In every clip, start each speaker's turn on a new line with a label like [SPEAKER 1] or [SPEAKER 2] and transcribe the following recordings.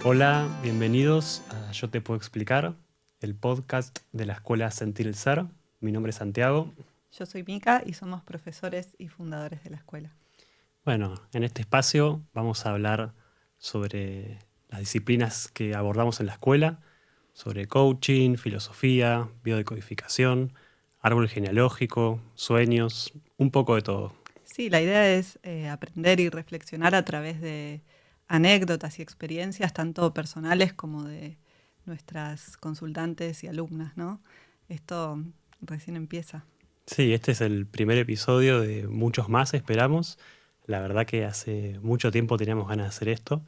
[SPEAKER 1] Hola, bienvenidos a Yo Te Puedo Explicar, el podcast de la Escuela Sentir el Ser. Mi nombre es Santiago.
[SPEAKER 2] Yo soy Mica y somos profesores y fundadores de la escuela.
[SPEAKER 1] Bueno, en este espacio vamos a hablar sobre las disciplinas que abordamos en la escuela, sobre coaching, filosofía, biodecodificación, árbol genealógico, sueños, un poco de todo.
[SPEAKER 2] Sí, la idea es aprender y reflexionar a través de anécdotas y experiencias, tanto personales como de nuestras consultantes y alumnas, ¿no? Esto recién empieza.
[SPEAKER 1] Sí, este es el primer episodio de muchos más, esperamos. La verdad que hace mucho tiempo teníamos ganas de hacer esto,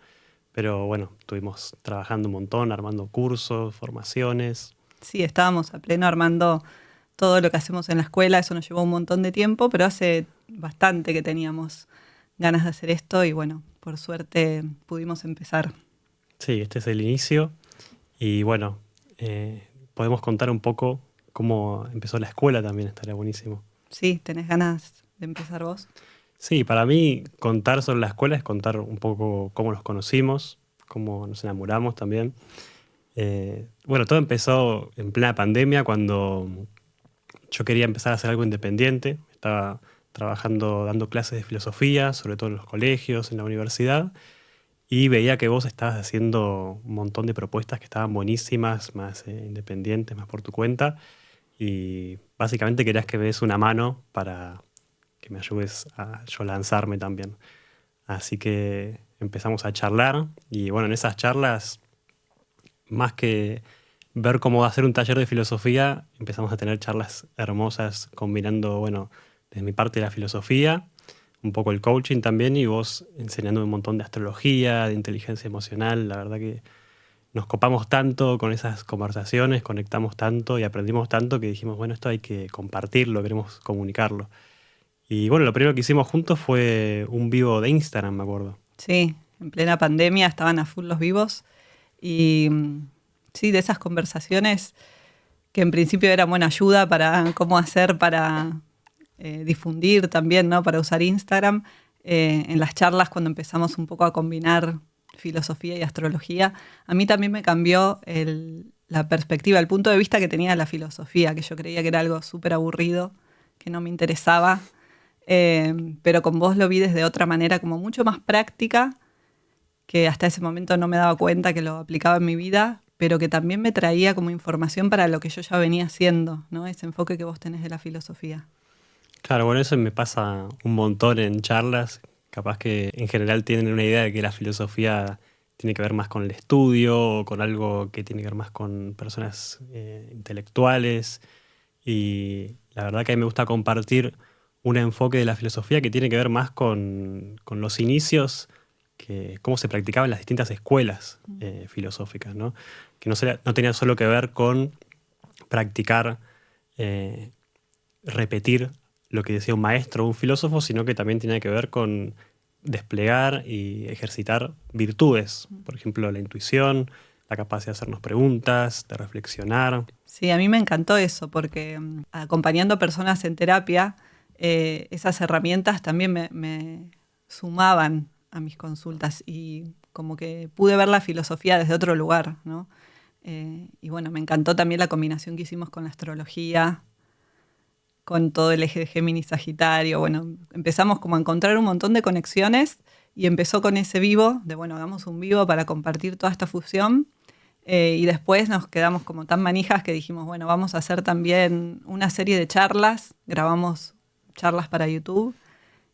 [SPEAKER 1] pero bueno, estuvimos trabajando un montón, armando cursos, formaciones.
[SPEAKER 2] Sí, estábamos a pleno armando todo lo que hacemos en la escuela, eso nos llevó un montón de tiempo, pero hace bastante que teníamos ganas de hacer esto y bueno, por suerte pudimos empezar.
[SPEAKER 1] Sí, este es el inicio y bueno, podemos contar un poco cómo empezó la escuela también, estaría buenísimo.
[SPEAKER 2] Sí, ¿tenés ganas de empezar vos?
[SPEAKER 1] Sí, para mí contar sobre la escuela es contar un poco cómo nos conocimos, cómo nos enamoramos también. Bueno, todo empezó en plena pandemia cuando yo quería empezar a hacer algo independiente. Estaba trabajando, dando clases de filosofía, sobre todo en los colegios, en la universidad, y veía que vos estabas haciendo un montón de propuestas que estaban buenísimas, más independientes, más por tu cuenta, y básicamente querías que me des una mano para que me ayudes a yo lanzarme también. Así que empezamos a charlar y bueno, en esas charlas, más que ver cómo hacer un taller de filosofía, empezamos a tener charlas hermosas combinando, bueno, desde mi parte la filosofía, un poco el coaching también y vos enseñando un montón de astrología, de inteligencia emocional. La verdad que nos copamos tanto con esas conversaciones, conectamos tanto y aprendimos tanto que dijimos, bueno, esto hay que compartirlo, queremos comunicarlo. Y bueno, lo primero que hicimos juntos fue un vivo de Instagram, me acuerdo.
[SPEAKER 2] Sí, en plena pandemia estaban a full los vivos y sí, de esas conversaciones que en principio eran buena ayuda para cómo hacer para difundir también, ¿no? Para usar Instagram. En las charlas cuando empezamos un poco a combinar filosofía y astrología, a mí también me cambió la perspectiva, el punto de vista que tenía de la filosofía, que yo creía que era algo súper aburrido, que no me interesaba, pero con vos lo vi desde otra manera, como mucho más práctica, que hasta ese momento no me daba cuenta que lo aplicaba en mi vida, pero que también me traía como información para lo que yo ya venía haciendo, ¿no? Ese enfoque que vos tenés de la filosofía.
[SPEAKER 1] Claro, bueno, eso me pasa un montón en charlas. Capaz que en general tienen una idea de que la filosofía tiene que ver más con el estudio o con algo que tiene que ver más con personas intelectuales. Y la verdad que a mí me gusta compartir un enfoque de la filosofía que tiene que ver más con los inicios, que, cómo se practicaban las distintas escuelas filosóficas, ¿no? Que no tenía solo que ver con practicar, eh, repetir lo que decía un maestro o un filósofo, sino que también tenía que ver con desplegar y ejercitar virtudes, por ejemplo, la intuición, la capacidad de hacernos preguntas, de reflexionar.
[SPEAKER 2] Sí, a mí me encantó eso, porque acompañando a personas en terapia, esas herramientas también me sumaban a mis consultas y como que pude ver la filosofía desde otro lugar, ¿no? Y bueno, me encantó también la combinación que hicimos con la astrología, con todo el eje de Géminis-Sagitario. Bueno, empezamos como a encontrar un montón de conexiones y empezó con ese vivo, de bueno, hagamos un vivo para compartir toda esta fusión. Y después nos quedamos como tan manijas que dijimos, bueno, vamos a hacer también una serie de charlas, grabamos charlas para YouTube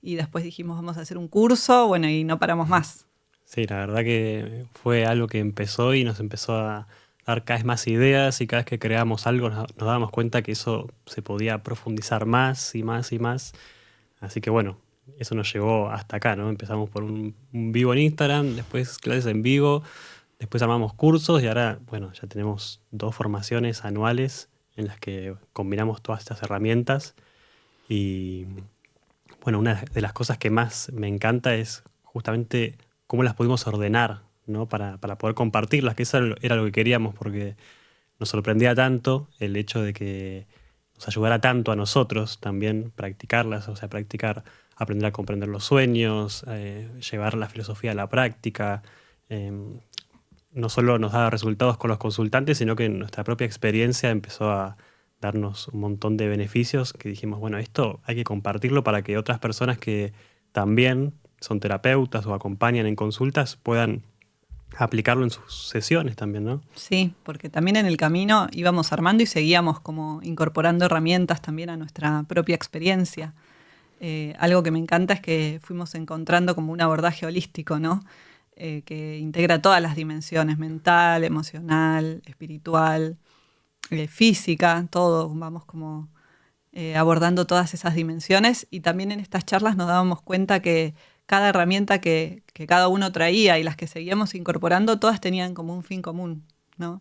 [SPEAKER 2] y después dijimos, vamos a hacer un curso, bueno, y no paramos más.
[SPEAKER 1] Sí, la verdad que fue algo que empezó y nos empezó a dar cada vez más ideas y cada vez que creábamos algo nos dábamos cuenta que eso se podía profundizar más y más y más. Así que bueno, eso nos llevó hasta acá, ¿no? Empezamos por un vivo en Instagram, después clases en vivo, después armamos cursos y ahora, bueno, ya tenemos 2 formaciones anuales en las que combinamos todas estas herramientas y bueno, una de las cosas que más me encanta es justamente cómo las pudimos ordenar, ¿no? Para poder compartirlas, que eso era lo que queríamos, porque nos sorprendía tanto el hecho de que nos ayudara tanto a nosotros también practicarlas, o sea, practicar, aprender a comprender los sueños, llevar la filosofía a la práctica, eh, no solo nos daba resultados con los consultantes, sino que nuestra propia experiencia empezó a darnos un montón de beneficios que dijimos, bueno, esto hay que compartirlo para que otras personas que también son terapeutas o acompañan en consultas puedan aplicarlo en sus sesiones también, ¿no?
[SPEAKER 2] Sí, porque también en el camino íbamos armando y seguíamos como incorporando herramientas también a nuestra propia experiencia. Algo que me encanta es que fuimos encontrando como un abordaje holístico, ¿no? Que integra todas las dimensiones, mental, emocional, espiritual, física, todo, vamos como abordando todas esas dimensiones, y también en estas charlas nos dábamos cuenta que cada herramienta que cada uno traía y las que seguíamos incorporando, todas tenían como un fin común, ¿no?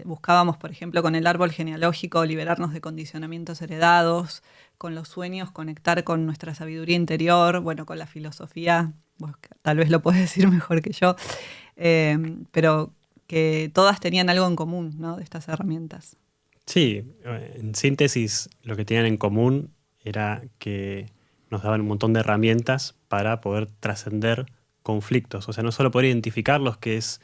[SPEAKER 2] Buscábamos, por ejemplo, con el árbol genealógico, liberarnos de condicionamientos heredados, con los sueños, conectar con nuestra sabiduría interior, bueno, con la filosofía, vos tal vez lo podés decir mejor que yo, pero que todas tenían algo en común, ¿no? De estas herramientas.
[SPEAKER 1] Sí, en síntesis, lo que tenían en común era que nos daban un montón de herramientas para poder trascender conflictos. O sea, no solo poder identificarlos, que es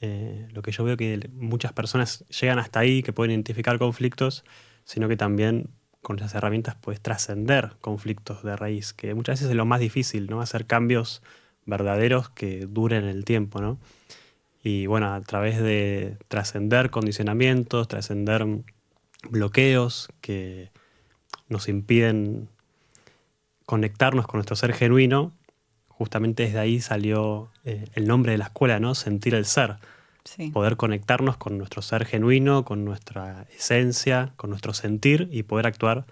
[SPEAKER 1] lo que yo veo que muchas personas llegan hasta ahí, que pueden identificar conflictos, sino que también con esas herramientas puedes trascender conflictos de raíz, que muchas veces es lo más difícil, ¿no? Hacer cambios verdaderos que duren el tiempo, ¿no? Y bueno, a través de trascender condicionamientos, trascender bloqueos que nos impiden conectarnos con nuestro ser genuino, justamente desde ahí salió el nombre de la escuela, ¿no? Sentir el ser.
[SPEAKER 2] Sí.
[SPEAKER 1] Poder conectarnos con nuestro ser genuino, con nuestra esencia, con nuestro sentir y poder actuar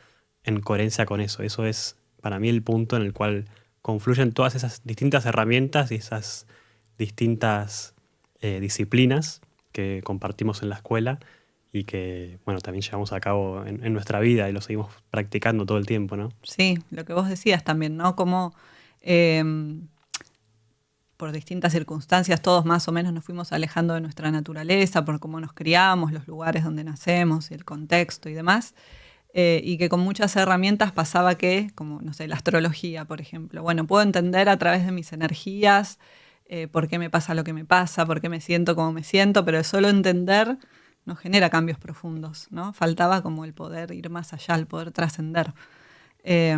[SPEAKER 1] en coherencia con eso. Eso es para mí el punto en el cual confluyen todas esas distintas herramientas y esas distintas disciplinas que compartimos en la escuela y que, bueno, también llevamos a cabo en nuestra vida y lo seguimos practicando todo el tiempo, ¿no?
[SPEAKER 2] Sí, lo que vos decías también, ¿no? Como eh, por distintas circunstancias todos más o menos nos fuimos alejando de nuestra naturaleza, por cómo nos criamos, los lugares donde nacemos, el contexto y demás. Y que con muchas herramientas pasaba que, como, no sé, la astrología, por ejemplo. Bueno, puedo entender a través de mis energías por qué me pasa lo que me pasa, por qué me siento como me siento, pero solo entender no genera cambios profundos, ¿no? Faltaba como el poder ir más allá, el poder trascender. Eh,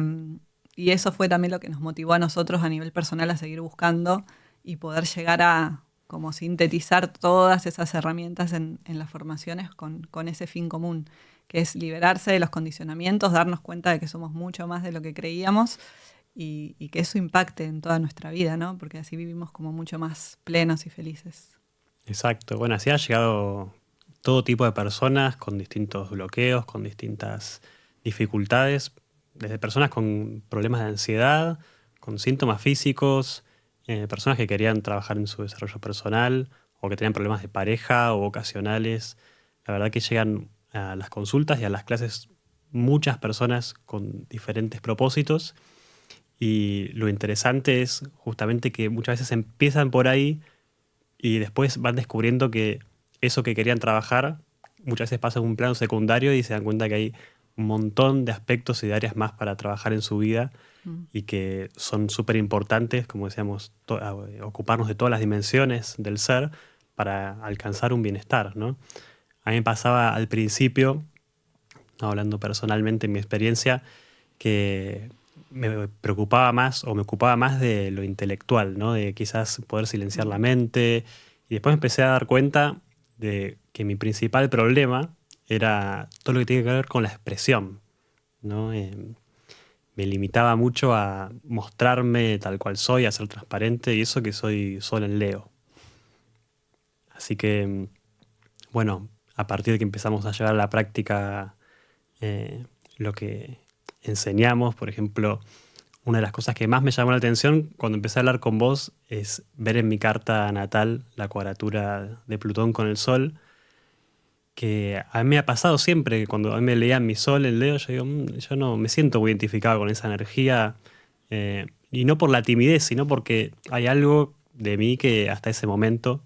[SPEAKER 2] y eso fue también lo que nos motivó a nosotros a nivel personal a seguir buscando y poder llegar a como sintetizar todas esas herramientas en las formaciones con ese fin común, que es liberarse de los condicionamientos, darnos cuenta de que somos mucho más de lo que creíamos y que eso impacte en toda nuestra vida, ¿no? Porque así vivimos como mucho más plenos y felices.
[SPEAKER 1] Exacto. Bueno, así ha llegado todo tipo de personas con distintos bloqueos, con distintas dificultades, desde personas con problemas de ansiedad, con síntomas físicos, personas que querían trabajar en su desarrollo personal o que tenían problemas de pareja o ocasionales. La verdad que llegan a las consultas y a las clases muchas personas con diferentes propósitos y lo interesante es justamente que muchas veces empiezan por ahí y después van descubriendo que eso que querían trabajar muchas veces pasa en un plano secundario y se dan cuenta que hay un montón de aspectos y de áreas más para trabajar en su vida
[SPEAKER 2] Mm.
[SPEAKER 1] y que son súper importantes, como decíamos, ocuparnos de todas las dimensiones del ser para alcanzar un bienestar, ¿no? A mí me pasaba al principio, no, hablando personalmente en mi experiencia, que me preocupaba más o me ocupaba más de lo intelectual, ¿no? De quizás poder silenciar la
[SPEAKER 2] Mm.
[SPEAKER 1] mente. Y después me empecé a dar cuenta de que mi principal problema era todo lo que tiene que ver con la expresión, ¿no? Me limitaba mucho a mostrarme tal cual soy, a ser transparente, y eso que soy Sol en Leo. Así que, bueno, a partir de que empezamos a llevar a la práctica lo que enseñamos, por ejemplo, una de las cosas que más me llamó la atención cuando empecé a hablar con vos es ver en mi carta natal la cuadratura de Plutón con el Sol, que a mí me ha pasado siempre, que cuando a mí me leían mi Sol en Leo, yo digo, yo no me siento muy identificado con esa energía, y no por la timidez, sino porque hay algo de mí que hasta ese momento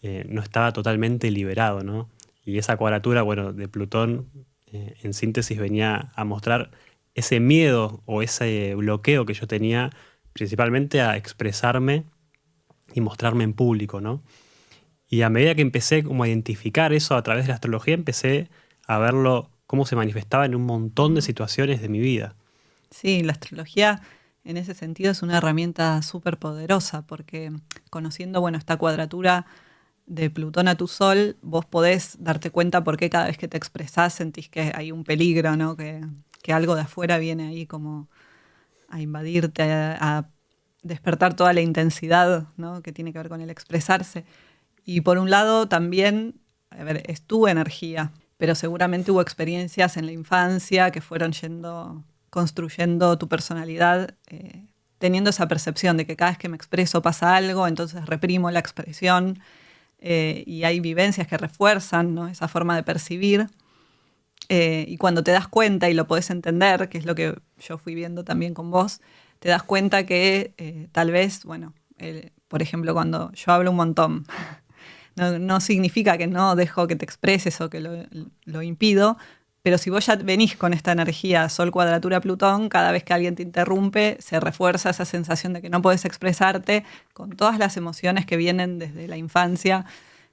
[SPEAKER 1] no estaba totalmente liberado, ¿no? Y esa cuadratura, bueno, de Plutón, en síntesis venía a mostrar ese miedo o ese bloqueo que yo tenía principalmente a expresarme y mostrarme en público, ¿no? Y a medida que empecé como a identificar eso a través de la astrología, empecé a verlo cómo se manifestaba en un montón de situaciones de mi vida.
[SPEAKER 2] Sí, la astrología en ese sentido es una herramienta súper poderosa porque conociendo, bueno, esta cuadratura de Plutón a tu Sol, vos podés darte cuenta por qué cada vez que te expresás sentís que hay un peligro, ¿no? Que algo de afuera viene ahí como a invadirte, a despertar toda la intensidad, ¿no? Que tiene que ver con el expresarse. Y por un lado también, a ver, es tu energía, pero seguramente hubo experiencias en la infancia que fueron construyendo tu personalidad, teniendo esa percepción de que cada vez que me expreso pasa algo, entonces reprimo la expresión, y hay vivencias que refuerzan, ¿no? Esa forma de percibir. Y cuando te das cuenta y lo podés entender, que es lo que yo fui viendo también con vos, te das cuenta que tal vez, bueno, por ejemplo, cuando yo hablo un montón, no significa que no dejo que te expreses o que lo impido, pero si vos ya venís con esta energía Sol cuadratura Plutón, cada vez que alguien te interrumpe, se refuerza esa sensación de que no podés expresarte con todas las emociones que vienen desde la infancia,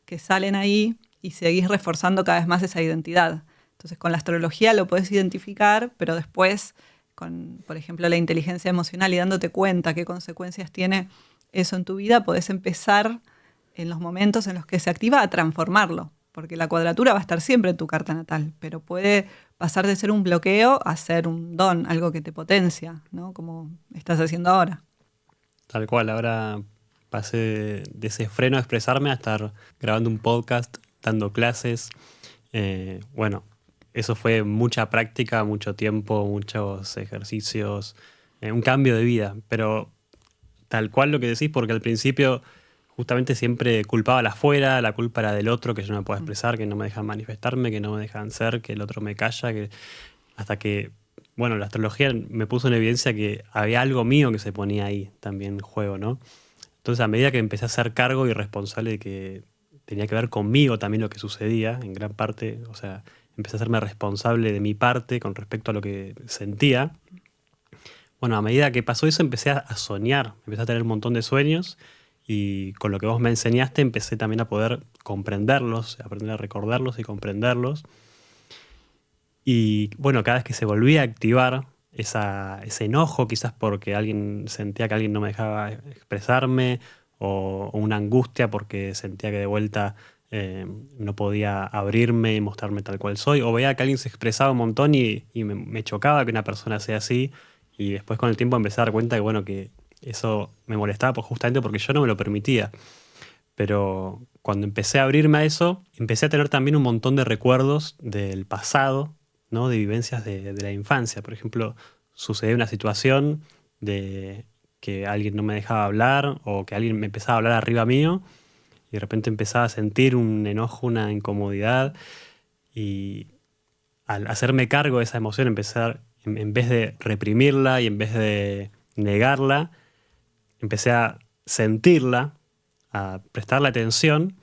[SPEAKER 2] que salen ahí y seguís reforzando cada vez más esa identidad. Entonces, con la astrología lo podés identificar, pero después, con, por ejemplo, la inteligencia emocional y dándote cuenta qué consecuencias tiene eso en tu vida, podés empezar en los momentos en los que se activa a transformarlo, porque la cuadratura va a estar siempre en tu carta natal, pero puede pasar de ser un bloqueo a ser un don, algo que te potencia, ¿no? Como estás haciendo ahora.
[SPEAKER 1] Tal cual, ahora pasé de ese freno a expresarme a estar grabando un podcast, dando clases. Bueno, eso fue mucha práctica, mucho tiempo, muchos ejercicios, un cambio de vida, pero tal cual lo que decís, porque al principio justamente siempre culpaba al afuera, la culpa era del otro, que yo no me puedo expresar, que no me dejan manifestarme, que no me dejan ser, que el otro me calla, hasta que, bueno, la astrología me puso en evidencia que había algo mío que se ponía ahí también en juego, ¿no? Entonces, a medida que empecé a hacer cargo y responsable de que tenía que ver conmigo también lo que sucedía, en gran parte, o sea, empecé a hacerme responsable de mi parte con respecto a lo que sentía. Bueno, a medida que pasó eso, empecé a soñar, empecé a tener un montón de sueños y con lo que vos me enseñaste empecé también a poder comprenderlos, a aprender a recordarlos y comprenderlos. Y bueno, cada vez que se volvía a activar ese enojo, quizás porque alguien sentía que alguien no me dejaba expresarme, o una angustia porque sentía que de vuelta no podía abrirme y mostrarme tal cual soy, o veía que alguien se expresaba un montón y me chocaba que una persona sea así, y después con el tiempo empecé a dar cuenta que, bueno, que eso me molestaba justamente porque yo no me lo permitía. Pero cuando empecé a abrirme a eso, empecé a tener también un montón de recuerdos del pasado, ¿no? De vivencias de la infancia. Por ejemplo, sucedió una situación de que alguien no me dejaba hablar o que alguien me empezaba a hablar arriba mío y de repente empezaba a sentir un enojo, una incomodidad, y al hacerme cargo de esa emoción empecé en vez de reprimirla y en vez de negarla, empecé a sentirla, a prestarle atención,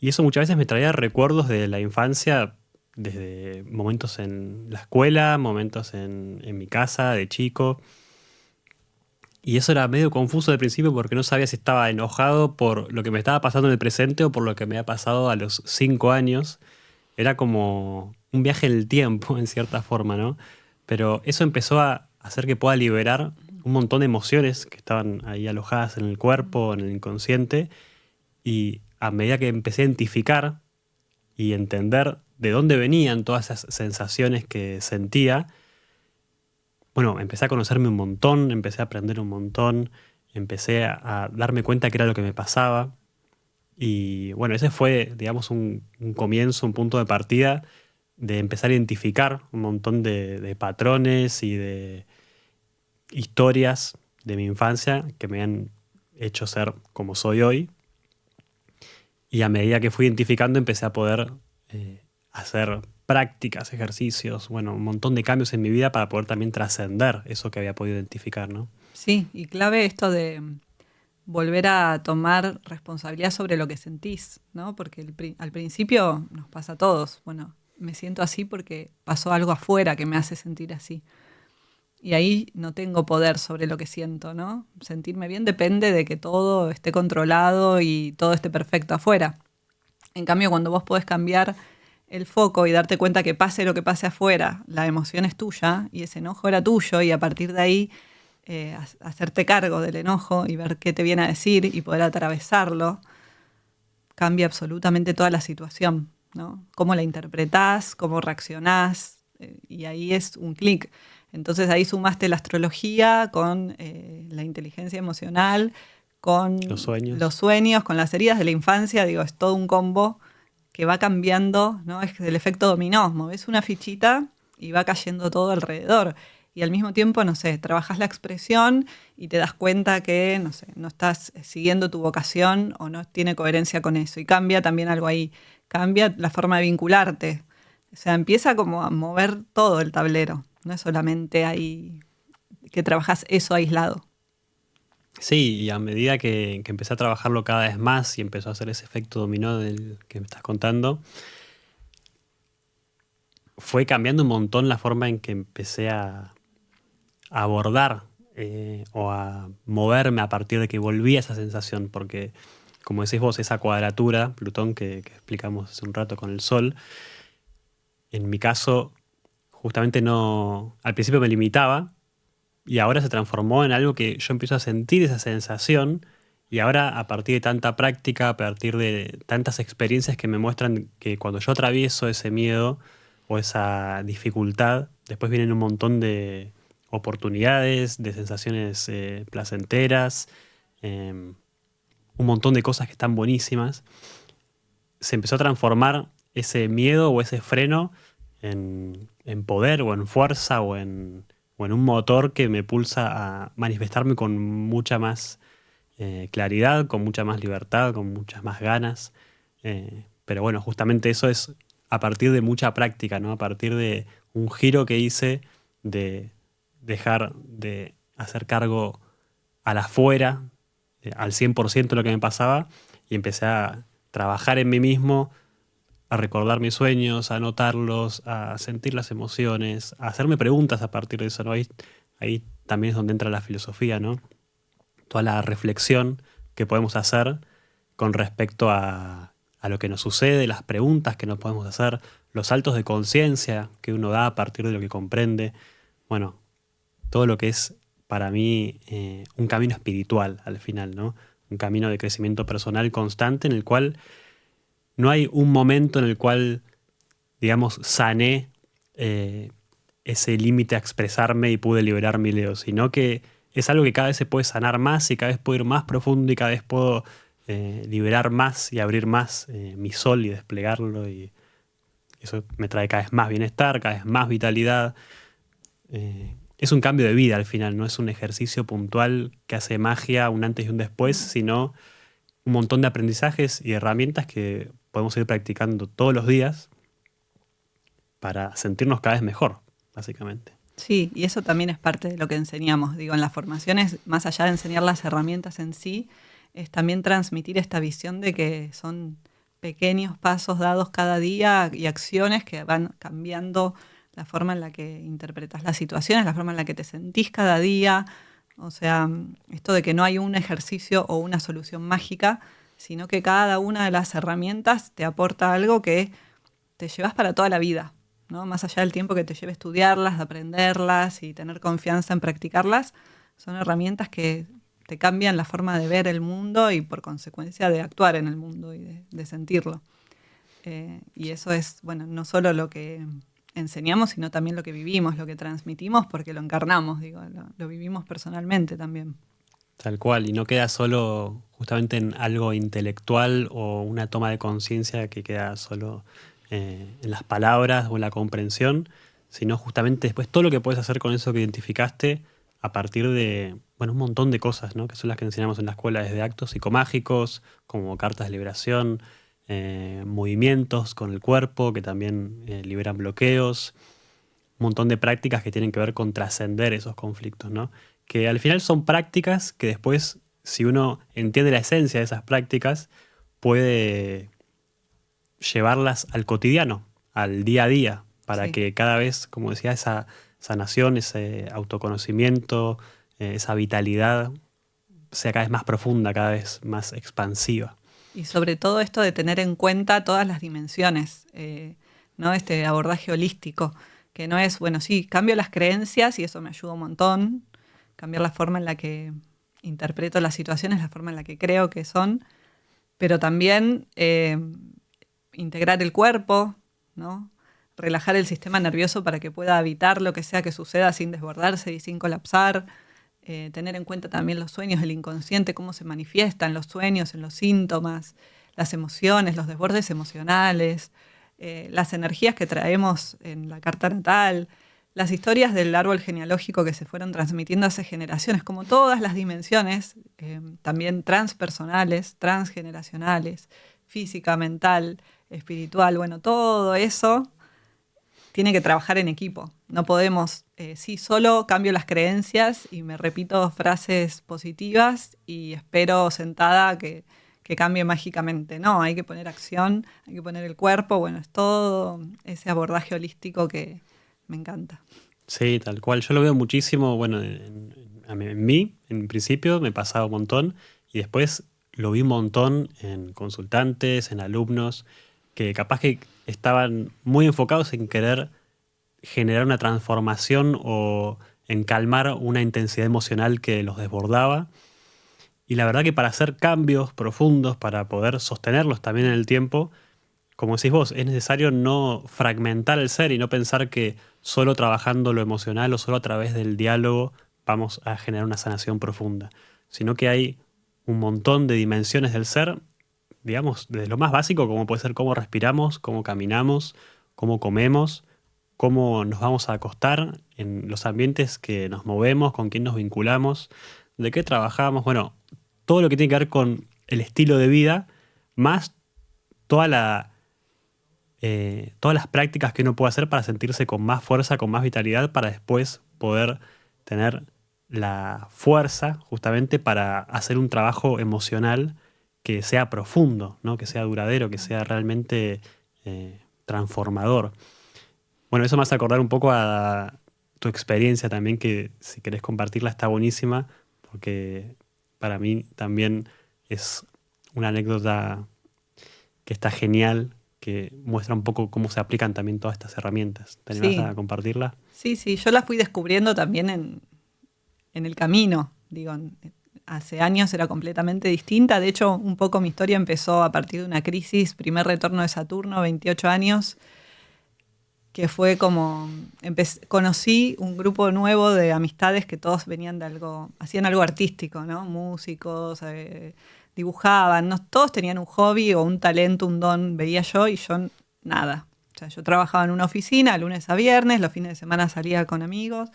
[SPEAKER 1] y eso muchas veces me traía recuerdos de la infancia, desde momentos en la escuela, momentos en mi casa de chico. Y eso era medio confuso al principio porque no sabía si estaba enojado por lo que me estaba pasando en el presente o por lo que me había pasado a los 5 años. Era como un viaje en el tiempo, en cierta forma, ¿no? Pero eso empezó a hacer que pueda liberar un montón de emociones que estaban ahí alojadas en el cuerpo, en el inconsciente. Y a medida que empecé a identificar y entender de dónde venían todas esas sensaciones que sentía, bueno, empecé a conocerme un montón, empecé a aprender un montón, empecé a darme cuenta que era lo que me pasaba. Y bueno, ese fue, digamos, un comienzo, un punto de partida de empezar a identificar un montón de patrones y de historias de mi infancia que me han hecho ser como soy hoy. Y a medida que fui identificando, empecé a poder hacer prácticas, ejercicios, bueno, un montón de cambios en mi vida para poder también trascender eso que había podido identificar, ¿no?
[SPEAKER 2] Sí, y clave esto de volver a tomar responsabilidad sobre lo que sentís, ¿no? Porque al principio nos pasa a todos. Bueno, me siento así porque pasó algo afuera que me hace sentir así. Y ahí no tengo poder sobre lo que siento, ¿no? Sentirme bien depende de que todo esté controlado y todo esté perfecto afuera. En cambio, cuando vos podés cambiar el foco y darte cuenta que pase lo que pase afuera, la emoción es tuya y ese enojo era tuyo y a partir de ahí hacerte cargo del enojo y ver qué te viene a decir y poder atravesarlo, cambia absolutamente toda la situación, ¿no? Cómo la interpretás, cómo reaccionás, y ahí es un clic. Entonces ahí sumaste la astrología con la inteligencia emocional, con
[SPEAKER 1] Los sueños.
[SPEAKER 2] los sueños, con las heridas de la infancia, digo, es todo un combo que va cambiando, ¿no? Es el efecto dominó, moves una fichita y va cayendo todo alrededor. Y al mismo tiempo, no sé, trabajas la expresión y te das cuenta que, no sé, no estás siguiendo tu vocación o no tiene coherencia con eso. Y cambia también algo ahí, cambia la forma de vincularte. O sea, empieza como a mover todo el tablero. No es solamente ahí que trabajas eso aislado.
[SPEAKER 1] Sí, y a medida que empecé a trabajarlo cada vez más y empezó a hacer ese efecto dominó del que me estás contando, fue cambiando un montón la forma en que empecé a abordar o a moverme a partir de que volví a esa sensación, porque como decís vos, esa cuadratura, Plutón, que explicamos hace un rato con el Sol, en mi caso, justamente no, al principio me limitaba y ahora se transformó en algo que yo empiezo a sentir esa sensación y ahora a partir de tanta práctica, a partir de tantas experiencias que me muestran que cuando yo atravieso ese miedo o esa dificultad, después vienen un montón de oportunidades, de sensaciones placenteras, un montón de cosas que están buenísimas. Se empezó a transformar ese miedo o ese freno en poder o en fuerza o en un motor que me pulsa a manifestarme con mucha más claridad, con mucha más libertad, con muchas más ganas. Pero bueno, justamente eso es a partir de mucha práctica, ¿no? A partir de un giro que hice de dejar de hacer cargo al afuera, al 100% de lo que me pasaba, y empecé a trabajar en mí mismo, a recordar mis sueños, a anotarlos, a sentir las emociones, a hacerme preguntas a partir de eso, ¿no? Ahí también es donde entra la filosofía, ¿no? Toda la reflexión que podemos hacer con respecto a lo que nos sucede, las preguntas que nos podemos hacer, los saltos de conciencia que uno da a partir de lo que comprende. Bueno, todo lo que es para mí un camino espiritual al final, ¿no? Un camino de crecimiento personal constante en el cual no hay un momento en el cual, digamos, sané ese límite a expresarme y pude liberar mi Leo, sino que es algo que cada vez se puede sanar más y cada vez puedo ir más profundo y cada vez puedo liberar más y abrir más mi sol y desplegarlo y eso me trae cada vez más bienestar, cada vez más vitalidad. Es un cambio de vida al final, no es un ejercicio puntual que hace magia un antes y un después, sino un montón de aprendizajes y herramientas que podemos ir practicando todos los días para sentirnos cada vez mejor, básicamente.
[SPEAKER 2] Sí, y eso también es parte de lo que enseñamos. Digo, en las formaciones, más allá de enseñar las herramientas en sí, es también transmitir esta visión de que son pequeños pasos dados cada día y acciones que van cambiando la forma en la que interpretas las situaciones, la forma en la que te sentís cada día. O sea, esto de que no hay un ejercicio o una solución mágica, sino que cada una de las herramientas te aporta algo que te llevas para toda la vida, ¿no? Más allá del tiempo que te lleve estudiarlas, de aprenderlas y tener confianza en practicarlas, son herramientas que te cambian la forma de ver el mundo y por consecuencia de actuar en el mundo y de sentirlo. Y eso es, bueno, no solo lo que enseñamos, sino también lo que vivimos, lo que transmitimos, porque lo encarnamos, digo, lo vivimos personalmente también.
[SPEAKER 1] Tal cual, y no queda solo justamente en algo intelectual o una toma de conciencia que queda solo en las palabras o en la comprensión, sino justamente después todo lo que puedes hacer con eso que identificaste a partir de, bueno, un montón de cosas, ¿no? Que son las que enseñamos en la escuela, desde actos psicomágicos, como cartas de liberación, movimientos con el cuerpo que también liberan bloqueos, un montón de prácticas que tienen que ver con trascender esos conflictos, ¿no? Que al final son prácticas que después, si uno entiende la esencia de esas prácticas, puede llevarlas al cotidiano, al día a día, para
[SPEAKER 2] Sí.
[SPEAKER 1] que cada vez, como decía, esa sanación, ese autoconocimiento, esa vitalidad sea cada vez más profunda, cada vez más expansiva.
[SPEAKER 2] Y sobre todo esto de tener en cuenta todas las dimensiones, ¿no? Este abordaje holístico, que no es, bueno, sí, cambio las creencias y eso me ayuda un montón, cambiar la forma en la que interpreto las situaciones, la forma en la que creo que son, pero también integrar el cuerpo, ¿no? Relajar el sistema nervioso para que pueda evitar lo que sea que suceda sin desbordarse y sin colapsar. Tener en cuenta también los sueños, el inconsciente, cómo se manifiestan los sueños, en los síntomas, las emociones, los desbordes emocionales, las energías que traemos en la carta natal, las historias del árbol genealógico que se fueron transmitiendo hace generaciones, como todas las dimensiones, también transpersonales, transgeneracionales, física, mental, espiritual, bueno, todo eso tiene que trabajar en equipo. No podemos, sí, solo cambio las creencias y me repito frases positivas y espero sentada que cambie mágicamente. No, hay que poner acción, hay que poner el cuerpo, bueno, es todo ese abordaje holístico que me encanta.
[SPEAKER 1] Sí, tal cual. Yo lo veo muchísimo, bueno, en mí, en principio, me pasaba un montón y después lo vi un montón en consultantes, en alumnos, que capaz que estaban muy enfocados en querer generar una transformación o en calmar una intensidad emocional que los desbordaba. Y la verdad que para hacer cambios profundos, para poder sostenerlos también en el tiempo, como decís vos, es necesario no fragmentar el ser y no pensar que solo trabajando lo emocional o solo a través del diálogo vamos a generar una sanación profunda, sino que hay un montón de dimensiones del ser, digamos, desde lo más básico, como puede ser cómo respiramos, cómo caminamos, cómo comemos, cómo nos vamos a acostar, en los ambientes que nos movemos, con quién nos vinculamos, de qué trabajamos, bueno, todo lo que tiene que ver con el estilo de vida, más toda todas las prácticas que uno puede hacer para sentirse con más fuerza, con más vitalidad, para después poder tener la fuerza justamente para hacer un trabajo emocional que sea profundo, ¿no? Que sea duradero, que sea realmente transformador. Bueno, eso me hace acordar un poco a tu experiencia también, que si querés compartirla está buenísima, porque para mí también es una anécdota que está genial, que muestra un poco cómo se aplican también todas estas herramientas. ¿Te animás
[SPEAKER 2] Sí,
[SPEAKER 1] a compartirla?
[SPEAKER 2] sí, sí, yo la fui descubriendo también en el camino, digo, hace años era completamente distinta, de hecho un poco mi historia empezó a partir de una crisis, primer retorno de Saturno, 28 años, que fue como, conocí un grupo nuevo de amistades que todos venían de algo, hacían algo artístico, ¿no? Músicos, dibujaban, ¿no? Todos tenían un hobby o un talento, un don, veía yo y yo nada. O sea, yo trabajaba en una oficina, lunes a viernes, los fines de semana salía con amigos,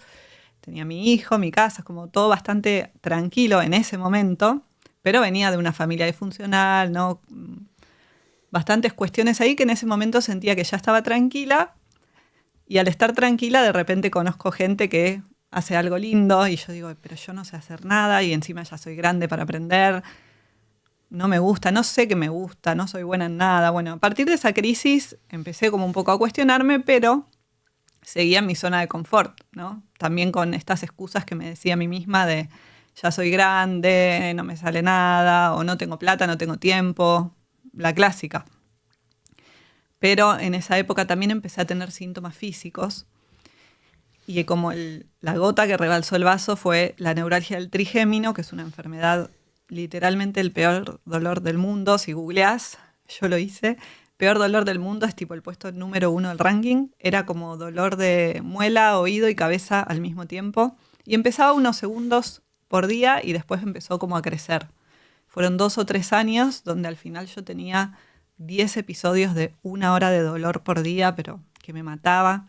[SPEAKER 2] tenía mi hijo, mi casa, como todo bastante tranquilo en ese momento, pero venía de una familia disfuncional, ¿no? Bastantes cuestiones ahí que en ese momento sentía que ya estaba tranquila y al estar tranquila de repente conozco gente que hace algo lindo y yo digo, pero yo no sé hacer nada y encima ya soy grande para aprender, no me gusta, no sé qué me gusta, no soy buena en nada. Bueno, a partir de esa crisis empecé como un poco a cuestionarme, pero seguía en mi zona de confort, ¿no? También con estas excusas que me decía a mí misma de ya soy grande, no me sale nada, o no tengo plata, no tengo tiempo, la clásica. Pero en esa época también empecé a tener síntomas físicos y como la gota que rebalsó el vaso fue la neuralgia del trigémino, que es una enfermedad literalmente el peor dolor del mundo. Si googleás, yo lo hice, peor dolor del mundo es tipo el puesto número 1 del ranking. Era como dolor de muela, oído y cabeza al mismo tiempo. Y empezaba unos segundos por día y después empezó como a crecer. Fueron 2 o 3 años donde al final yo tenía 10 episodios de 1 hora de dolor por día, pero que me mataba.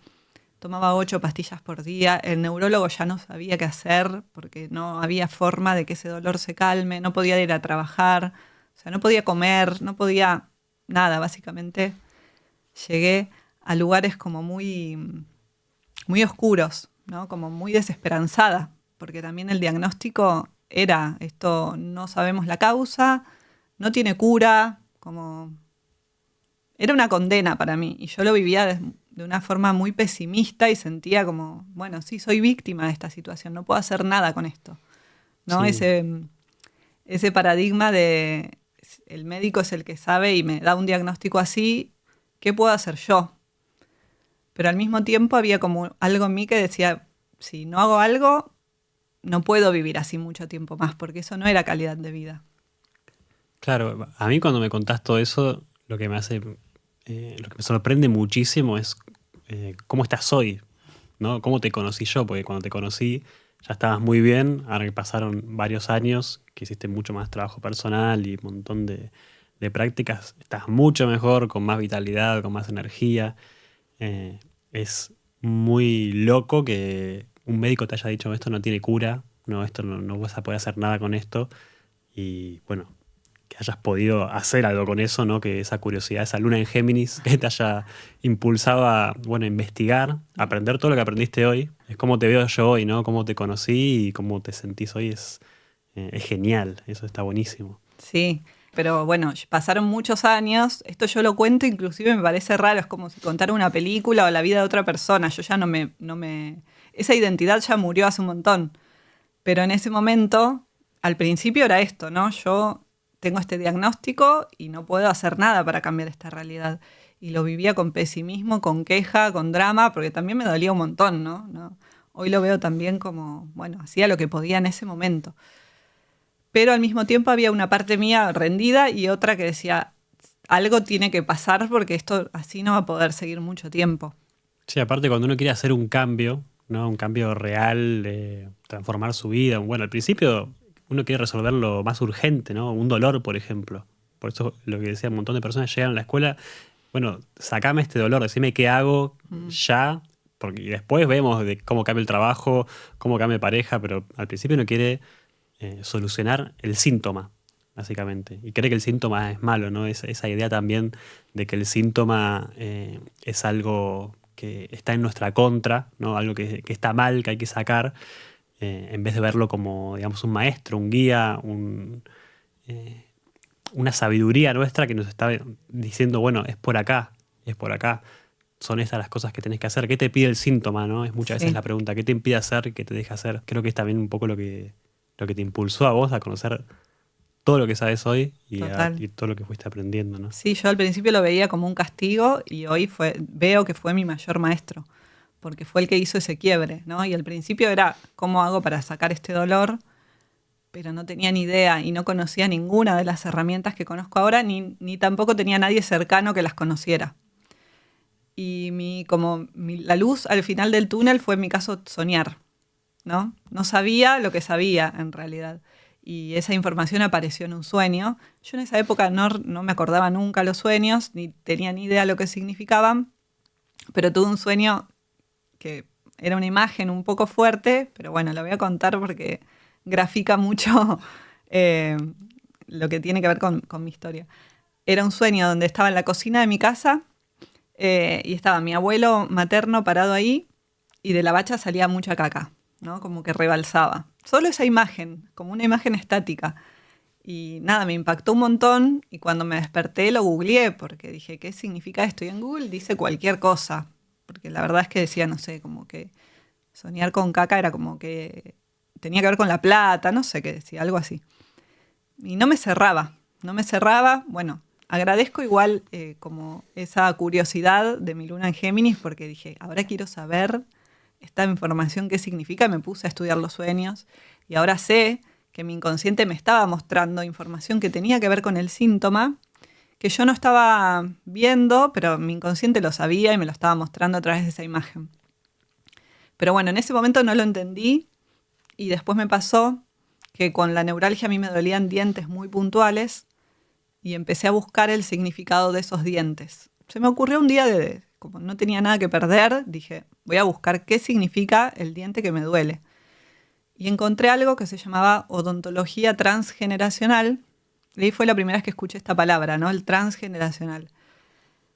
[SPEAKER 2] Tomaba 8 pastillas por día. El neurólogo ya no sabía qué hacer porque no había forma de que ese dolor se calme. No podía ir a trabajar, o sea, no podía comer, no podía nada. Básicamente llegué a lugares como muy, muy oscuros, ¿no? Como muy desesperanzada, porque también el diagnóstico era esto, no sabemos la causa, no tiene cura, como era una condena para mí y yo lo vivía de una forma muy pesimista y sentía como, bueno, sí, soy víctima de esta situación, no puedo hacer nada con esto, ¿no?
[SPEAKER 1] Sí,
[SPEAKER 2] Ese paradigma de el médico es el que sabe y me da un diagnóstico así, ¿qué puedo hacer yo? Pero al mismo tiempo había como algo en mí que decía, si no hago algo, no puedo vivir así mucho tiempo más, porque eso no era calidad de vida.
[SPEAKER 1] Claro, a mí cuando me contás todo eso, lo que me hace, lo que me sorprende muchísimo es cómo estás hoy, ¿no? Cómo te conocí yo, porque cuando te conocí ya estabas muy bien, ahora que pasaron varios años, que hiciste mucho más trabajo personal y un montón de prácticas, estás mucho mejor, con más vitalidad, con más energía. Es muy loco que un médico te haya dicho esto no tiene cura, no, esto no vas a poder hacer nada con esto. Y bueno, que hayas podido hacer algo con eso, ¿no? Que esa curiosidad, esa luna en Géminis, que te haya impulsado a, bueno, investigar, a aprender todo lo que aprendiste hoy. Es como te veo yo hoy, ¿no? Cómo te conocí y cómo te sentís hoy es genial, eso está buenísimo.
[SPEAKER 2] Sí, pero bueno, pasaron muchos años, esto yo lo cuento, inclusive me parece raro, es como si contara una película o la vida de otra persona, yo ya esa identidad ya murió hace un montón, pero en ese momento, al principio era esto, ¿no? Yo tengo este diagnóstico y no puedo hacer nada para cambiar esta realidad. Y lo vivía con pesimismo, con queja, con drama, porque también me dolía un montón, ¿no? Hoy lo veo también como, bueno, hacía lo que podía en ese momento. Pero al mismo tiempo había una parte mía rendida y otra que decía, algo tiene que pasar porque esto así no va a poder seguir mucho tiempo.
[SPEAKER 1] Sí, aparte cuando uno quiere hacer un cambio, ¿no? Un cambio real, transformar su vida. Bueno, al principio uno quiere resolver lo más urgente, ¿no? Un dolor, por ejemplo. Por eso lo que decía, un montón de personas llegan a la escuela, bueno, sacame este dolor, decime qué hago
[SPEAKER 2] Mm.
[SPEAKER 1] ya, porque y después vemos de cómo cambia el trabajo, cómo cambia pareja, pero al principio uno quiere solucionar el síntoma, básicamente. Y cree que el síntoma es malo, ¿no? Esa idea también de que el síntoma es algo que está en nuestra contra, ¿no? Algo que está mal, que hay que sacar, en vez de verlo como, digamos, un maestro, un guía, eh, una sabiduría nuestra que nos está diciendo, bueno, es por acá, es por acá. Son estas las cosas que tenés que hacer. ¿Qué te pide el síntoma, no? Es muchas veces
[SPEAKER 2] Sí,
[SPEAKER 1] la pregunta, ¿qué te impide hacer? ¿Qué te deja hacer? Creo que es también un poco lo que te impulsó a vos a conocer todo lo que sabes hoy
[SPEAKER 2] total.
[SPEAKER 1] y todo lo que fuiste aprendiendo, ¿no?
[SPEAKER 2] Sí, yo al principio lo veía como un castigo y hoy veo que fue mi mayor maestro, porque fue el que hizo ese quiebre, ¿no? Y al principio era, ¿cómo hago para sacar este dolor? Pero no tenía ni idea y no conocía ninguna de las herramientas que conozco ahora, ni tampoco tenía nadie cercano que las conociera. Y la luz al final del túnel fue en mi caso soñar, ¿no? No sabía lo que sabía en realidad. Y esa información apareció en un sueño. Yo en esa época no me acordaba nunca los sueños, ni tenía ni idea lo que significaban, pero tuve un sueño que era una imagen un poco fuerte, pero bueno, la voy a contar porque grafica mucho eh, lo que tiene que ver con mi historia. Era un sueño donde estaba en la cocina de mi casa y estaba mi abuelo materno parado ahí y de la bacha salía mucha caca, ¿no? Como que rebalsaba. Solo esa imagen, como una imagen estática. Y nada, me impactó un montón y cuando me desperté lo googleé porque dije, ¿qué significa esto? Y en Google dice cualquier cosa, porque la verdad es que decía, no sé, como que soñar con caca era como que tenía que ver con la plata, no sé qué decía, algo así. Y no me cerraba. Bueno, agradezco igual como esa curiosidad de mi luna en Géminis porque dije, ahora quiero saber esta información qué significa. Me puse a estudiar los sueños y ahora sé que mi inconsciente me estaba mostrando información que tenía que ver con el síntoma, que yo no estaba viendo, pero mi inconsciente lo sabía y me lo estaba mostrando a través de esa imagen. Pero bueno, en ese momento no lo entendí y después me pasó que con la neuralgia a mí me dolían dientes muy puntuales y empecé a buscar el significado de esos dientes. Se me ocurrió un día como no tenía nada que perder, dije, voy a buscar qué significa el diente que me duele. Y encontré algo que se llamaba odontología transgeneracional. Y ahí fue la primera vez que escuché esta palabra, ¿no? El transgeneracional.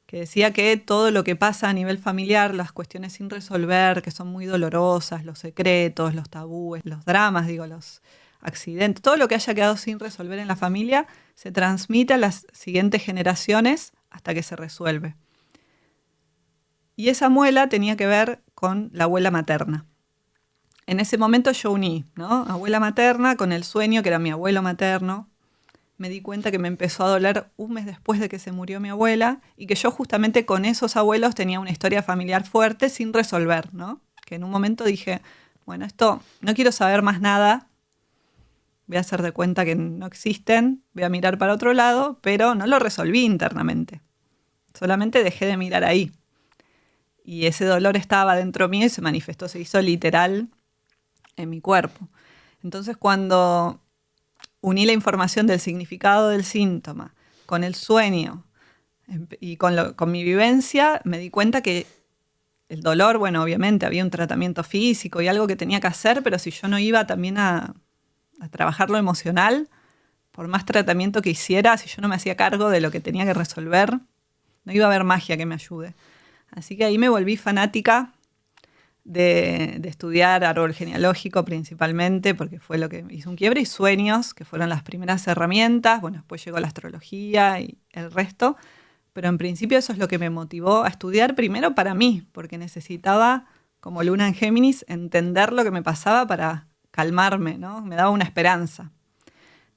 [SPEAKER 2] Que decía que todo lo que pasa a nivel familiar, las cuestiones sin resolver, que son muy dolorosas, los secretos, los tabúes, los dramas, digo, los accidentes, todo lo que haya quedado sin resolver en la familia, se transmite a las siguientes generaciones hasta que se resuelve. Y esa muela tenía que ver con la abuela materna. En ese momento yo uní, ¿no? Abuela materna con el sueño que era mi abuelo materno. me di cuenta que me empezó a doler un mes después de que se murió mi abuela y que yo justamente con esos abuelos tenía una historia familiar fuerte sin resolver, ¿no? Que en un momento dije, bueno, esto no quiero saber más nada, voy a hacer de cuenta que no existen, voy a mirar para otro lado, pero no lo resolví internamente. Solamente dejé de mirar ahí. Y ese dolor estaba dentro mío y se manifestó, se hizo literal en mi cuerpo. Entonces, cuando uní la información del significado del síntoma con el sueño y con mi vivencia, me di cuenta que el dolor, bueno, obviamente había un tratamiento físico y algo que tenía que hacer, pero si yo no iba también a trabajar lo emocional, por más tratamiento que hiciera, si yo no me hacía cargo de lo que tenía que resolver, no iba a haber magia que me ayude. Así que ahí me volví fanática de estudiar árbol genealógico principalmente, porque fue lo que hizo un quiebre, y sueños, que fueron las primeras herramientas. Bueno, después llegó la astrología y el resto, pero en principio eso es lo que me motivó a estudiar primero para mí, porque necesitaba, como Luna en Géminis, entender lo que me pasaba para calmarme, ¿no? Me daba una esperanza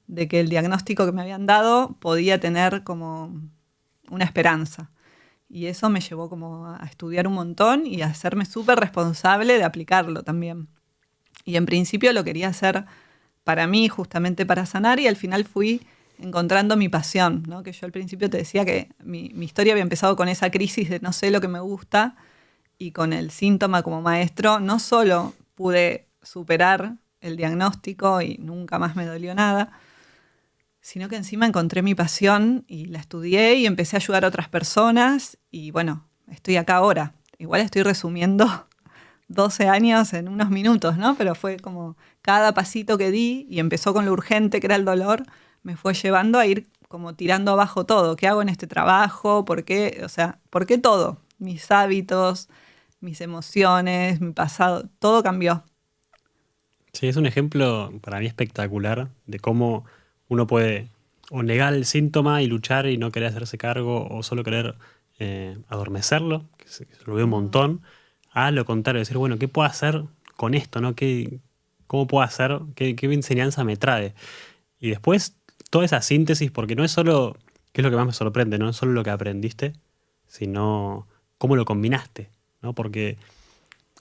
[SPEAKER 2] de que el diagnóstico que me habían dado podía tener como una esperanza. Y eso me llevó como a estudiar un montón y a hacerme súper responsable de aplicarlo también. Y en principio lo quería hacer para mí, justamente para sanar, y al final fui encontrando mi pasión, ¿no? Que yo al principio te decía que mi historia había empezado con esa crisis de no sé lo que me gusta, y con el síntoma como maestro no solo pude superar el diagnóstico y nunca más me dolió nada, sino que encima encontré mi pasión y la estudié y empecé a ayudar a otras personas y bueno, estoy acá ahora. Igual estoy resumiendo 12 años en unos minutos, ¿no? Pero fue como cada pasito que di y empezó con lo urgente que era el dolor, me fue llevando a ir como tirando abajo todo. ¿Qué hago en este trabajo? ¿Por qué? O sea, ¿por qué todo? Mis hábitos, mis emociones, mi pasado, todo cambió.
[SPEAKER 1] Sí, es un ejemplo para mí espectacular de cómo uno puede o negar el síntoma y luchar y no querer hacerse cargo o solo querer adormecerlo, que se lo veo un
[SPEAKER 2] Mm,
[SPEAKER 1] montón, a lo contrario, decir, bueno, ¿qué puedo hacer con esto? ¿No? ¿Cómo puedo hacer? ¿Qué enseñanza me trae? Y después toda esa síntesis, porque no es solo, que es lo que más me sorprende, no es solo lo que aprendiste, sino cómo lo combinaste, ¿no? Porque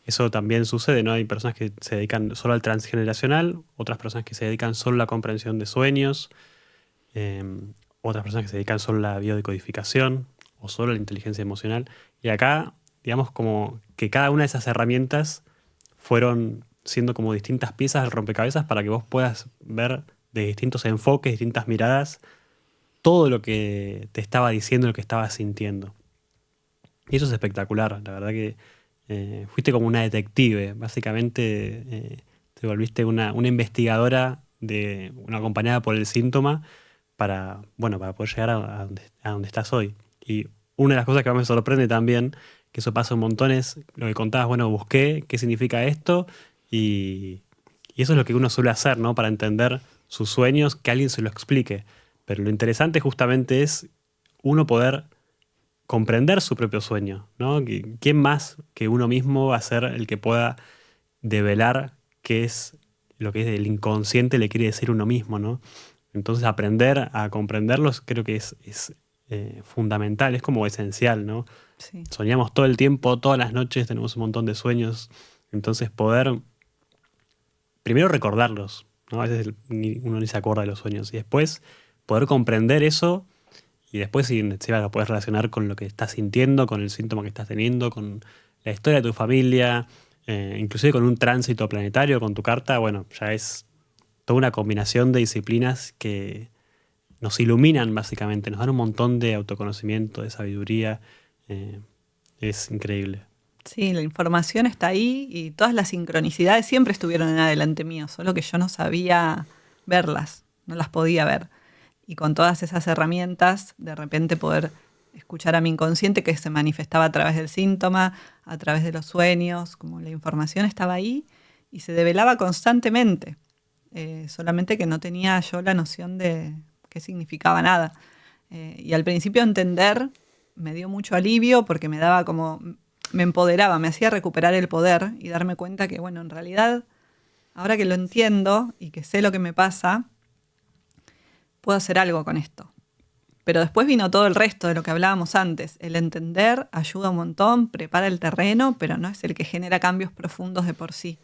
[SPEAKER 1] eso también sucede, ¿no? Hay personas que se dedican solo al transgeneracional, otras personas que se dedican solo a la comprensión de sueños, eh, otras personas que se dedican solo a la biodecodificación o solo a la inteligencia emocional. Y acá, digamos, como que cada una de esas herramientas fueron siendo como distintas piezas del rompecabezas para que vos puedas ver de distintos enfoques, distintas miradas, todo lo que te estaba diciendo, lo que estabas sintiendo. Y eso es espectacular, la verdad que fuiste como una detective, básicamente te volviste una investigadora de una acompañada por el síntoma para, bueno, para poder llegar a donde estás hoy. Y una de las cosas que más me sorprende también, que eso pasa un montón, es lo que contabas, bueno, busqué qué significa esto y, y eso es lo que uno suele hacer, ¿no? Para entender sus sueños, que alguien se lo explique. Pero lo interesante justamente es uno poder comprender su propio sueño, ¿no? ¿Quién más que uno mismo va a ser el que pueda develar qué es lo que el inconsciente le quiere decir uno mismo, ¿no? Entonces aprender a comprenderlos creo que es fundamental, es como esencial, ¿no?
[SPEAKER 2] sí.
[SPEAKER 1] Soñamos todo el tiempo, todas las noches tenemos un montón de sueños, entonces poder primero recordarlos, ¿no? A veces uno ni se acuerda de los sueños y después poder comprender eso y después si encima lo puedes relacionar con lo que estás sintiendo, con el síntoma que estás teniendo, con la historia de tu familia, inclusive con un tránsito planetario, con tu carta, bueno, ya es toda una combinación de disciplinas que nos iluminan básicamente, nos dan un montón de autoconocimiento, de sabiduría. eh, es increíble.
[SPEAKER 2] Sí, la información está ahí y todas las sincronicidades siempre estuvieron en adelante mío, solo que yo no sabía verlas, no las podía ver. Y con todas esas herramientas, de repente poder escuchar a mi inconsciente que se manifestaba a través del síntoma, a través de los sueños, como la información estaba ahí y se develaba constantemente. Solamente que no tenía yo la noción de qué significaba nada. Y al principio entender me dio mucho alivio porque me daba como, me empoderaba, me hacía recuperar el poder y darme cuenta que, bueno, en realidad, ahora que lo entiendo y que sé lo que me pasa, puedo hacer algo con esto. Pero después vino todo el resto de lo que hablábamos antes. El entender ayuda un montón, prepara el terreno, pero no es el que genera cambios profundos de por sí.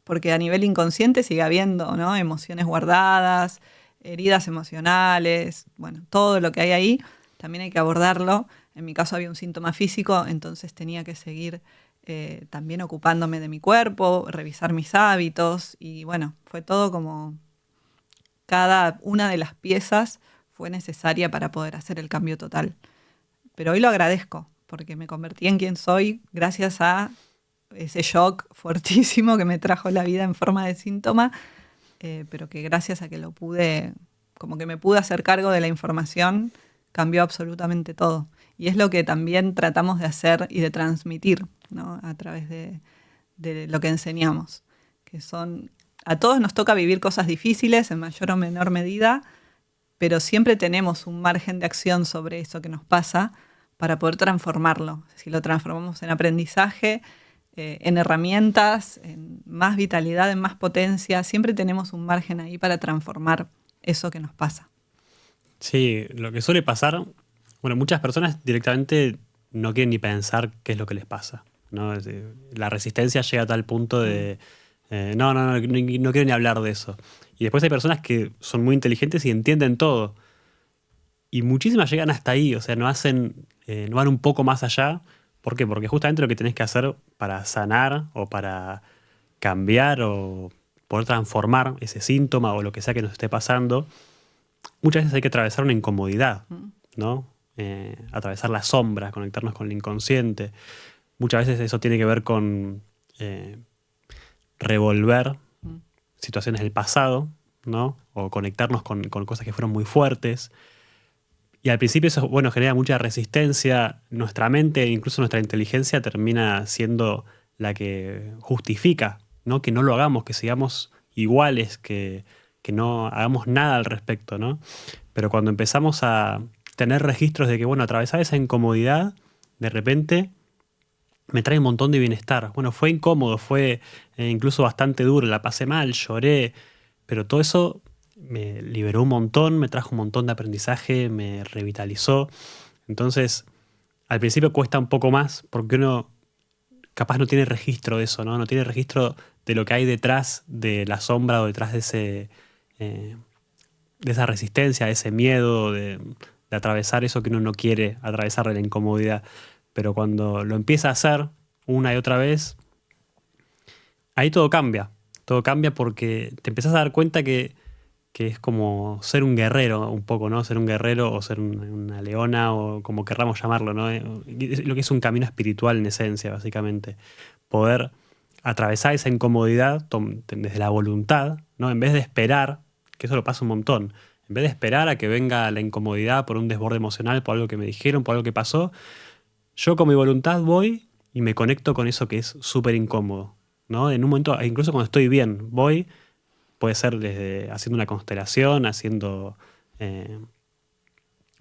[SPEAKER 2] Porque a nivel inconsciente sigue habiendo, ¿no?, emociones guardadas, heridas emocionales, bueno, todo lo que hay ahí, también hay que abordarlo. En mi caso había un síntoma físico, entonces tenía que seguir también ocupándome de mi cuerpo, revisar mis hábitos, y bueno, fue todo como cada una de las piezas fue necesaria para poder hacer el cambio total. Pero hoy lo agradezco, porque me convertí en quien soy gracias a ese shock fuertísimo que me trajo la vida en forma de síntoma, pero que gracias a que lo pude, como que me pude hacer cargo de la información, cambió absolutamente todo. Y es lo que también tratamos de hacer y de transmitir, ¿no?, a través de lo que enseñamos, que son, a todos nos toca vivir cosas difíciles en mayor o menor medida, pero siempre tenemos un margen de acción sobre eso que nos pasa para poder transformarlo. Si lo transformamos en aprendizaje, en herramientas, en más vitalidad, en más potencia, siempre tenemos un margen ahí para transformar eso que nos pasa.
[SPEAKER 1] Sí, lo que suele pasar, bueno, muchas personas directamente no quieren ni pensar qué es lo que les pasa, ¿no? Es decir, la resistencia llega a tal punto de, no quiero ni hablar de eso. Y después hay personas que son muy inteligentes y entienden todo. Y muchísimas llegan hasta ahí, o sea, no van un poco más allá. ¿Por qué? Porque justamente lo que tenés que hacer para sanar o para cambiar o poder transformar ese síntoma o lo que sea que nos esté pasando, muchas veces hay que atravesar una incomodidad, ¿no? Atravesar la sombra, conectarnos con el inconsciente. Muchas veces eso tiene que ver con revolver situaciones del pasado, ¿no? O conectarnos con cosas que fueron muy fuertes. Y al principio eso, bueno, genera mucha resistencia. Nuestra mente, incluso nuestra inteligencia, termina siendo la que justifica, ¿no?, que no lo hagamos, que sigamos iguales, que no hagamos nada al respecto, ¿no? Pero cuando empezamos a tener registros de que, bueno, atravesar esa incomodidad, de repente me trae un montón de bienestar. Bueno, fue incómodo, fue incluso bastante duro, la pasé mal, lloré, pero todo eso me liberó un montón, me trajo un montón de aprendizaje, me revitalizó. Entonces, al principio cuesta un poco más porque uno capaz no tiene registro de eso, ¿no? No tiene registro de lo que hay detrás de la sombra o detrás de esa resistencia, de ese miedo, de atravesar eso que uno no quiere atravesar, de la incomodidad. Pero cuando lo empieza a hacer una y otra vez, ahí todo cambia. Todo cambia porque te empezás a dar cuenta que es como ser un guerrero un poco, ¿no? Ser un guerrero o ser una leona o como querramos llamarlo, ¿no? Lo que es un camino espiritual en esencia, básicamente. Poder atravesar esa incomodidad desde la voluntad, ¿no? En vez de esperar, que eso lo pasa un montón, en vez de esperar a que venga la incomodidad por un desborde emocional, por algo que me dijeron, por algo que pasó, yo con mi voluntad voy y me conecto con eso que es súper incómodo, ¿no? En un momento, incluso cuando estoy bien, voy, puede ser desde haciendo una constelación, haciendo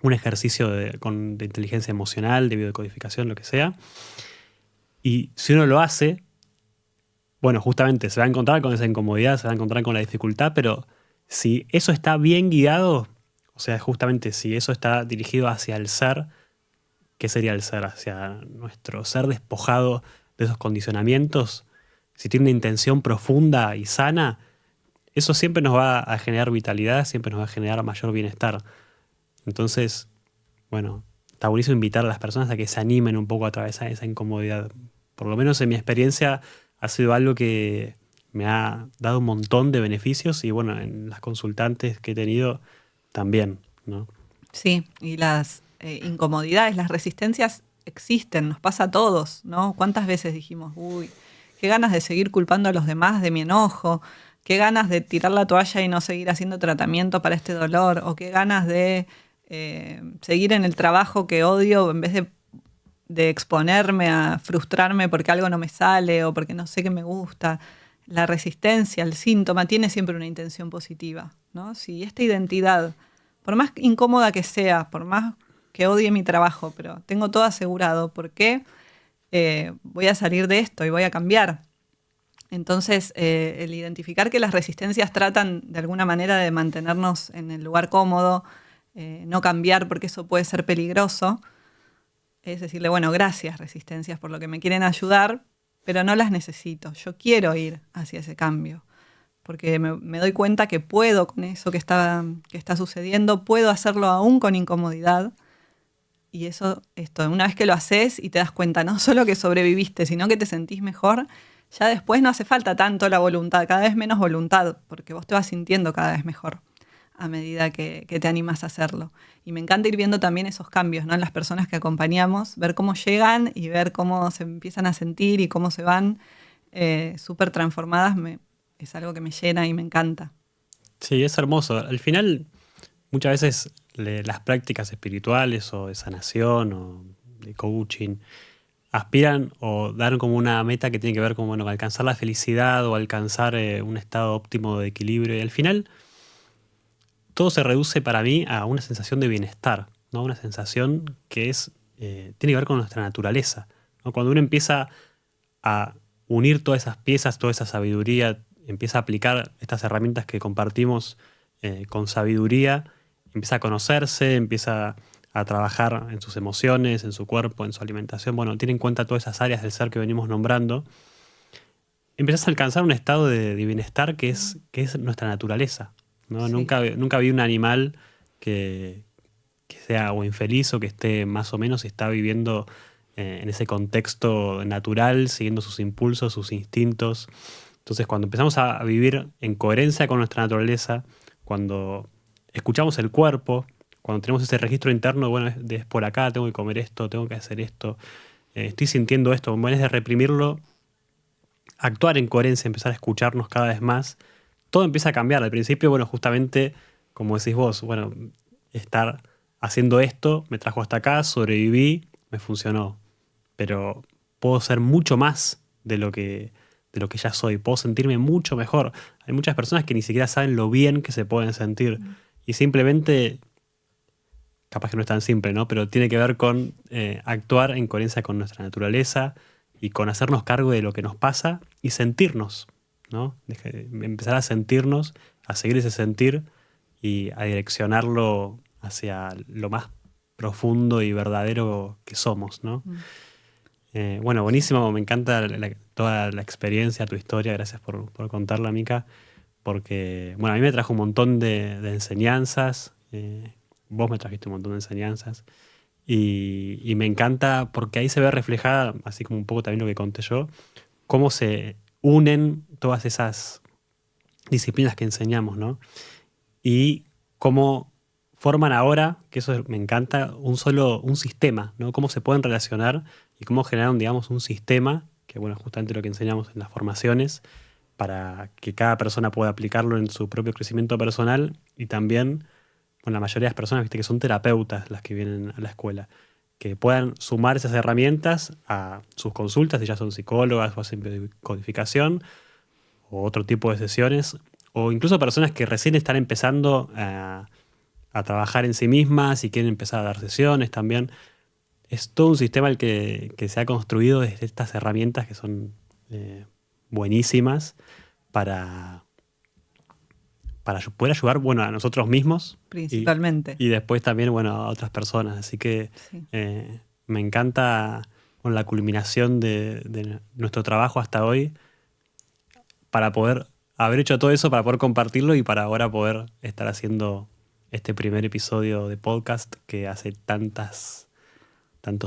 [SPEAKER 1] un ejercicio de inteligencia emocional, de biodecodificación, lo que sea. Y si uno lo hace, bueno, justamente se va a encontrar con esa incomodidad, se va a encontrar con la dificultad, pero si eso está bien guiado, o sea, justamente si eso está dirigido hacia el ser, ¿qué sería el ser? Hacia nuestro ser despojado de esos condicionamientos, si tiene una intención profunda y sana, eso siempre nos va a generar vitalidad, siempre nos va a generar mayor bienestar. Entonces, bueno, está buenísimo invitar a las personas a que se animen un poco a atravesar esa incomodidad. Por lo menos en mi experiencia ha sido algo que me ha dado un montón de beneficios y bueno, en las consultantes que he tenido también, ¿no?
[SPEAKER 2] Sí, y las incomodidades, las resistencias existen, nos pasa a todos, ¿no? ¿Cuántas veces dijimos, uy, qué ganas de seguir culpando a los demás de mi enojo? Qué ganas de tirar la toalla y no seguir haciendo tratamiento para este dolor, o qué ganas de seguir en el trabajo que odio en vez de exponerme a frustrarme porque algo no me sale o porque no sé qué me gusta. La resistencia, el síntoma, tiene siempre una intención positiva, ¿no? Si esta identidad, por más incómoda que sea, por más que odie mi trabajo, pero tengo todo asegurado, ¿por qué voy a salir de esto y voy a cambiar? Entonces, el identificar que las resistencias tratan de alguna manera de mantenernos en el lugar cómodo, no cambiar porque eso puede ser peligroso, es decirle, bueno, gracias resistencias por lo que me quieren ayudar, pero no las necesito. Yo quiero ir hacia ese cambio, porque me doy cuenta que puedo con eso que está sucediendo, puedo hacerlo aún con incomodidad. Y una vez que lo haces y te das cuenta, no solo que sobreviviste, sino que te sentís mejor, ya después no hace falta tanto la voluntad, cada vez menos voluntad, porque vos te vas sintiendo cada vez mejor a medida que te animas a hacerlo. Y me encanta ir viendo también esos cambios, ¿no? En las personas que acompañamos, ver cómo llegan y ver cómo se empiezan a sentir y cómo se van súper transformadas, es algo que me llena y me encanta.
[SPEAKER 1] Sí, es hermoso. Al final, muchas veces las prácticas espirituales o de sanación o de coaching aspiran o dan como una meta que tiene que ver con, bueno, alcanzar la felicidad o alcanzar un estado óptimo de equilibrio. Y al final todo se reduce para mí a una sensación de bienestar, ¿no? Una sensación que tiene que ver con nuestra naturaleza, ¿no? Cuando uno empieza a unir todas esas piezas, toda esa sabiduría, empieza a aplicar estas herramientas que compartimos con sabiduría, empieza a conocerse, empieza a trabajar en sus emociones, en su cuerpo, en su alimentación. Bueno, tiene en cuenta todas esas áreas del ser que venimos nombrando. Empiezas a alcanzar un estado de bienestar que es nuestra naturaleza, ¿no?
[SPEAKER 2] Sí.
[SPEAKER 1] Nunca vi un animal que sea o infeliz o que esté más o menos, está viviendo en ese contexto natural, siguiendo sus impulsos, sus instintos. Entonces, cuando empezamos a vivir en coherencia con nuestra naturaleza, cuando escuchamos el cuerpo, cuando tenemos ese registro interno, bueno, es por acá, tengo que comer esto, tengo que hacer esto, estoy sintiendo esto, en vez de reprimirlo, actuar en coherencia, empezar a escucharnos cada vez más, todo empieza a cambiar. Al principio, bueno, justamente, como decís vos, bueno, estar haciendo esto me trajo hasta acá, sobreviví, me funcionó. Pero puedo ser mucho más de lo que ya soy, puedo sentirme mucho mejor. Hay muchas personas que ni siquiera saben lo bien que se pueden sentir. Y simplemente, capaz que no es tan simple, ¿no? Pero tiene que ver con actuar en coherencia con nuestra naturaleza y con hacernos cargo de lo que nos pasa y sentirnos, ¿no? Empezar a sentirnos, a seguir ese sentir y a direccionarlo hacia lo más profundo y verdadero que somos, ¿no? Bueno, buenísimo, me encanta toda la experiencia, tu historia, gracias por contarla, Mica, porque, bueno, a mí me trajo un montón de enseñanzas, vos me trajiste un montón de enseñanzas, y me encanta porque ahí se ve reflejada, así como un poco también lo que conté yo, cómo se unen todas esas disciplinas que enseñamos, ¿no? Y cómo forman ahora, que eso me encanta, un sistema, ¿no? Cómo se pueden relacionar y cómo generar, digamos, un sistema, que bueno, justamente lo que enseñamos en las formaciones, para que cada persona pueda aplicarlo en su propio crecimiento personal y también, bueno, la mayoría de las personas, viste, que son terapeutas las que vienen a la escuela, que puedan sumar esas herramientas a sus consultas, si ya son psicólogas o hacen codificación o otro tipo de sesiones, o incluso personas que recién están empezando a trabajar en sí mismas y quieren empezar a dar sesiones también. Es todo un sistema el que se ha construido desde estas herramientas que son buenísimas para, para poder ayudar, bueno, a nosotros mismos
[SPEAKER 2] Principalmente.
[SPEAKER 1] y después también, bueno, a otras personas. Así que
[SPEAKER 2] Sí.
[SPEAKER 1] me encanta con la culminación de nuestro trabajo hasta hoy para poder haber hecho todo eso, para poder compartirlo y para ahora poder estar haciendo este primer episodio de podcast que hace tantos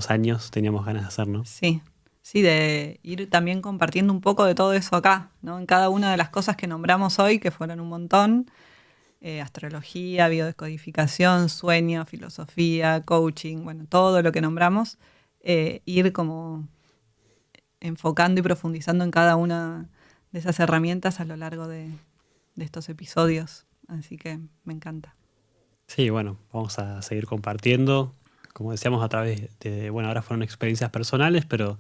[SPEAKER 1] años teníamos ganas de hacer, ¿no?
[SPEAKER 2] Sí, sí, de ir también compartiendo un poco de todo eso acá, ¿no? En cada una de las cosas que nombramos hoy, que fueron un montón, astrología, biodescodificación, sueño, filosofía, coaching, bueno, todo lo que nombramos, ir como enfocando y profundizando en cada una de esas herramientas a lo largo de estos episodios. Así que me encanta.
[SPEAKER 1] Sí, bueno, vamos a seguir compartiendo, como decíamos, a través bueno, ahora fueron experiencias personales, pero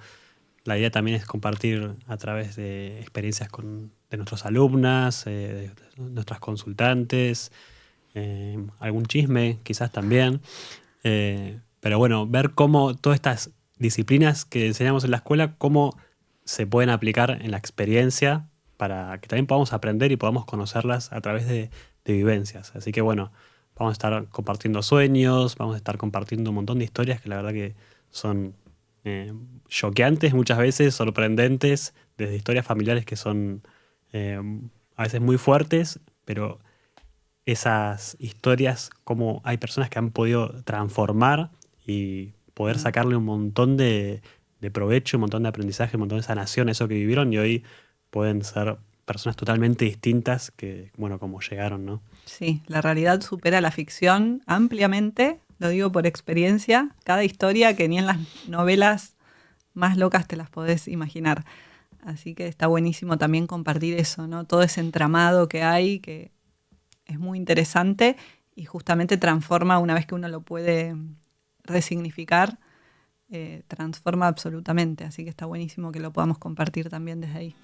[SPEAKER 1] la idea también es compartir a través de experiencias de nuestras alumnas, de nuestras consultantes, algún chisme quizás también. Pero bueno, ver cómo todas estas disciplinas que enseñamos en la escuela, cómo se pueden aplicar en la experiencia para que también podamos aprender y podamos conocerlas a través de vivencias. Así que bueno, vamos a estar compartiendo sueños, vamos a estar compartiendo un montón de historias que la verdad que son choqueantes muchas veces, sorprendentes, desde historias familiares que son a veces muy fuertes, pero esas historias, como hay personas que han podido transformar y poder sacarle un montón de provecho, un montón de aprendizaje, un montón de sanación a eso que vivieron, y hoy pueden ser personas totalmente distintas que, bueno, como llegaron, ¿no?
[SPEAKER 2] Sí, la realidad supera la ficción ampliamente, lo digo por experiencia. Cada historia que ni en las novelas más locas te las podés imaginar. Así que está buenísimo también compartir eso, ¿no? Todo ese entramado que hay, que es muy interesante y justamente transforma, una vez que uno lo puede resignificar, transforma absolutamente. Así que está buenísimo que lo podamos compartir también desde ahí.